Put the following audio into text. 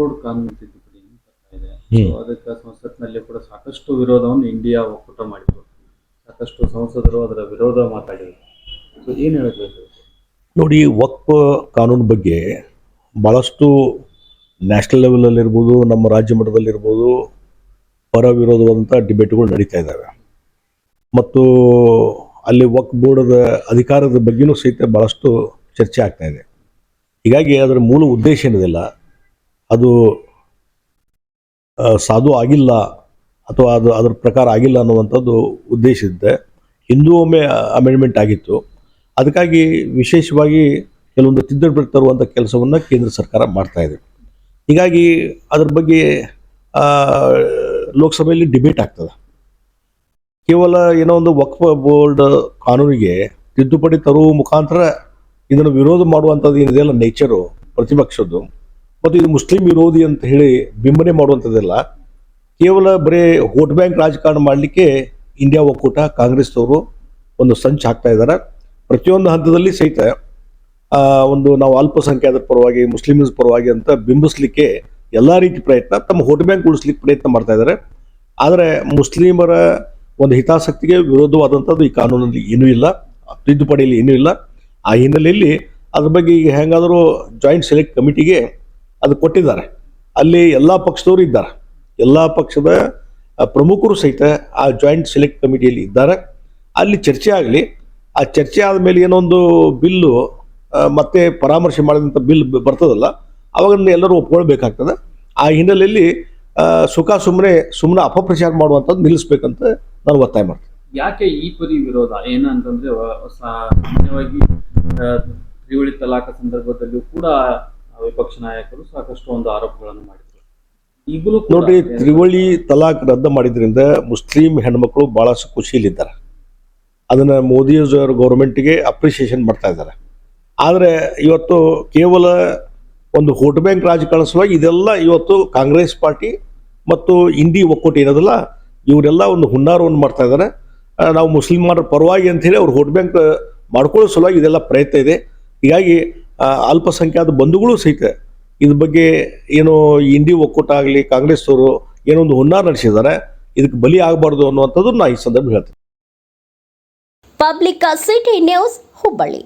Board ಕಾನೂನು ತಿದ್ದುಪಡಿ ಬರ್ತಾ ಇದೆ. ಸೊ ಅದಕ್ಕೆ ಸಂಸತ್ನಲ್ಲಿ ಕೂಡ ಸಾಕಷ್ಟು ವಿರೋಧವನ್ನು ಇಂಡಿಯಾ ಒಕ್ಕೂಟ ಮಾಡಿದ್ರು. ಸಾಕಷ್ಟು ಸಂಸದರು ಅದರ ವಿರೋಧ ಮಾತಾಡಿದರು. ಸೊ ಏನು ಹೇಳಬೇಕು? ನೋಡಿ, ವಕ್ಫ್ ಕಾನೂನು ಬಗ್ಗೆ ಭಾಳಷ್ಟು ನ್ಯಾಷನಲ್ ಲೆವೆಲಲ್ಲಿರ್ಬೋದು, ನಮ್ಮ ರಾಜ್ಯ ಮಟ್ಟದಲ್ಲಿರ್ಬೋದು ಪರ ವಿರೋಧವಾದಂಥ ಡಿಬೇಟ್ಗಳು ನಡೀತಾ ಇದ್ದಾವೆ. ಮತ್ತು ಅಲ್ಲಿ ವಕ್ಫ್ ಬೋರ್ಡದ ಅಧಿಕಾರದ ಬಗ್ಗೆಯೂ ಸಹಿತ ಭಾಳಷ್ಟು ಚರ್ಚೆ ಆಗ್ತಾ ಇದೆ. ಹೀಗಾಗಿ ಅದರ ಮೂಲ ಉದ್ದೇಶ ಏನಿದೆಯಲ್ಲ ಅದು ಸಾಧು ಆಗಿಲ್ಲ ಅಥವಾ ಅದರ ಪ್ರಕಾರ ಆಗಿಲ್ಲ ಅನ್ನುವಂಥದ್ದು ಉದ್ದೇಶದಿಂದ ಹಿಂದೂ ಒಮ್ಮೆ ಅಮೆಂಡ್ಮೆಂಟ್ ಆಗಿತ್ತು. ಅದಕ್ಕಾಗಿ ವಿಶೇಷವಾಗಿ ಕೆಲವೊಂದು ತಿದ್ದುಪಡಿ ತರುವಂಥ ಕೆಲಸವನ್ನು ಕೇಂದ್ರ ಸರ್ಕಾರ ಮಾಡ್ತಾ ಇದೆ. ಹೀಗಾಗಿ ಅದ್ರ ಬಗ್ಗೆ ಲೋಕಸಭೆಯಲ್ಲಿ ಡಿಬೇಟ್ ಆಗ್ತದೆ. ಕೇವಲ ಏನೋ ಒಂದು ವಕ್ಫ್ ಬೋರ್ಡ್ ಕಾನೂನಿಗೆ ತಿದ್ದುಪಡಿ ತರುವ ಮುಖಾಂತರ ಇದನ್ನು ವಿರೋಧ ಮಾಡುವಂಥದ್ದು ಏನಿದೆಯಲ್ಲ ನೇಚರು ಪ್ರತಿಪಕ್ಷದ್ದು, ಮತ್ತು ಇದು ಮುಸ್ಲಿಂ ವಿರೋಧಿ ಅಂತ ಹೇಳಿ ಬಿಂಬನೆ ಮಾಡುವಂಥದ್ದೆಲ್ಲ ಕೇವಲ ಬರೀ ವೋಟ್ ಬ್ಯಾಂಕ್ ರಾಜಕಾರಣ ಮಾಡಲಿಕ್ಕೆ ಇಂಡಿಯಾ ಒಕ್ಕೂಟ ಕಾಂಗ್ರೆಸ್ನವರು ಒಂದು ಸಂಚು ಹಾಕ್ತಾ ಇದ್ದಾರೆ. ಪ್ರತಿಯೊಂದು ಹಂತದಲ್ಲಿ ಸಹಿತ ಒಂದು ನಾವು ಅಲ್ಪಸಂಖ್ಯಾತರ ಪರವಾಗಿ ಮುಸ್ಲಿಮ್ಸ್ ಪರವಾಗಿ ಅಂತ ಬಿಂಬಿಸ್ಲಿಕ್ಕೆ ಎಲ್ಲ ರೀತಿ ಪ್ರಯತ್ನ, ತಮ್ಮ ವೋಟ್ ಬ್ಯಾಂಕ್ ಉಳಿಸ್ಲಿಕ್ಕೆ ಪ್ರಯತ್ನ ಮಾಡ್ತಾ ಇದ್ದಾರೆ. ಆದರೆ ಮುಸ್ಲಿಮರ ಒಂದು ಹಿತಾಸಕ್ತಿಗೆ ವಿರೋಧವಾದಂಥದ್ದು ಈ ಕಾನೂನಲ್ಲಿ ಏನೂ ಇಲ್ಲ, ತಿದ್ದುಪಡಿಯಲ್ಲಿ ಏನೂ ಇಲ್ಲ. ಆ ಹಿನ್ನೆಲೆಯಲ್ಲಿ ಅದ್ರ ಬಗ್ಗೆ ಈಗ ಹೆಂಗಾದರೂ ಜಾಯಿಂಟ್ ಸೆಲೆಕ್ಟ್ ಕಮಿಟಿಗೆ ಅದು ಕೊಟ್ಟಿದ್ದಾರೆ. ಅಲ್ಲಿ ಎಲ್ಲ ಪಕ್ಷದವರು ಇದ್ದಾರೆ, ಎಲ್ಲ ಪಕ್ಷದ ಪ್ರಮುಖರು ಸಹಿತ ಆ ಜಾಯಿಂಟ್ ಸೆಲೆಕ್ಟ್ ಕಮಿಟಿಯಲ್ಲಿ ಇದ್ದಾರೆ. ಅಲ್ಲಿ ಚರ್ಚೆ ಆಗಲಿ. ಆ ಚರ್ಚೆ ಆದಮೇಲೆ ಏನೊಂದು ಬಿಲ್ಲು ಮತ್ತೆ ಪರಾಮರ್ಶೆ ಮಾಡಿದಂಥ ಬಿಲ್ ಬರ್ತದಲ್ಲ, ಅವಾಗ ಎಲ್ಲರೂ ಒಪ್ಕೊಳ್ಬೇಕಾಗ್ತದೆ. ಆ ಹಿನ್ನೆಲೆಯಲ್ಲಿ ಸುಮ್ಮನೆ ಅಪಪ್ರಚಾರ ಮಾಡುವಂಥದ್ದು ನಿಲ್ಲಿಸ್ಬೇಕಂತ ನಾನು ಒತ್ತಾಯ ಮಾಡ್ತೀನಿ. ಯಾಕೆ ಈ ಪರಿ ವಿರೋಧ ಏನಂತಂದ್ರೆ ಸಾಮಾನ್ಯವಾಗಿ ತ್ರಿವಳಿ ತಲಾಖ ಸಂದರ್ಭದಲ್ಲೂ ಕೂಡ ವಿಪಕ್ಷ ನಾಯಕರು ಸಾಕಷ್ಟು ಒಂದು ಆರೋಪಗಳನ್ನು ಮಾಡಿದ್ರು. ಈಗಲೂ ನೋಡ್ರಿ, ತ್ರಿವಳಿ ತಲಾಖ್ ರದ್ದು ಮಾಡಿದ್ರಿಂದ ಮುಸ್ಲಿಂ ಹೆಣ್ಮಕ್ಳು ಬಹಳಷ್ಟು ಖುಷಿಯಲ್ಲಿದ್ದಾರೆ. ಅದನ್ನ ಮೋದಿಯವರ ಗೌರ್ಮೆಂಟ್ಗೆ ಅಪ್ರಿಸಿಯೇಷನ್ ಮಾಡ್ತಾ ಇದ್ದಾರೆ. ಆದರೆ ಇವತ್ತು ಕೇವಲ ಒಂದು ವೋಟ್ ಬ್ಯಾಂಕ್ ರಾಜಕಾರಣ ಸಲುವಾಗಿ ಇದೆಲ್ಲ ಇವತ್ತು ಕಾಂಗ್ರೆಸ್ ಪಾರ್ಟಿ ಮತ್ತು ಇಂಡಿ ಒಕ್ಕೂಟ ಏನದಲ್ಲ, ಇವರೆಲ್ಲ ಒಂದು ಹುನ್ನಾರವನ್ನು ಮಾಡ್ತಾ ಇದ್ದಾರೆ. ನಾವು ಮುಸ್ಲಿಮರ ಪರವಾಗಿ ಅಂಥೇಳಿ ಅವ್ರು ವೋಟ್ ಬ್ಯಾಂಕ್ ಮಾಡ್ಕೊಳ್ಳೋ ಸಲುವಾಗಿ ಇದೆಲ್ಲ ಪ್ರಯತ್ನ ಇದೆ. ಹೀಗಾಗಿ ಅಲ್ಪಸಂಖ್ಯಾತ ಬಂಧುಗಳು ಸಹಿತ ಇದ್ರ ಬಗ್ಗೆ ಏನೋ ಇಂಡಿ ಒಕ್ಕೂಟ ಆಗಲಿ ಕಾಂಗ್ರೆಸ್ನವರು ಏನೋ ಒಂದು ಹುನ್ನಾರ ನಡೆಸಿದ್ದಾರೆ. ಇದಕ್ಕೆ ಬಲಿ ಆಗಬಾರ್ದು ಅನ್ನುವಂಥದ್ದು ನಾ ಈ ಸಂದರ್ಭ ಹೇಳ್ತೀನಿ. Public city news, Hubballi.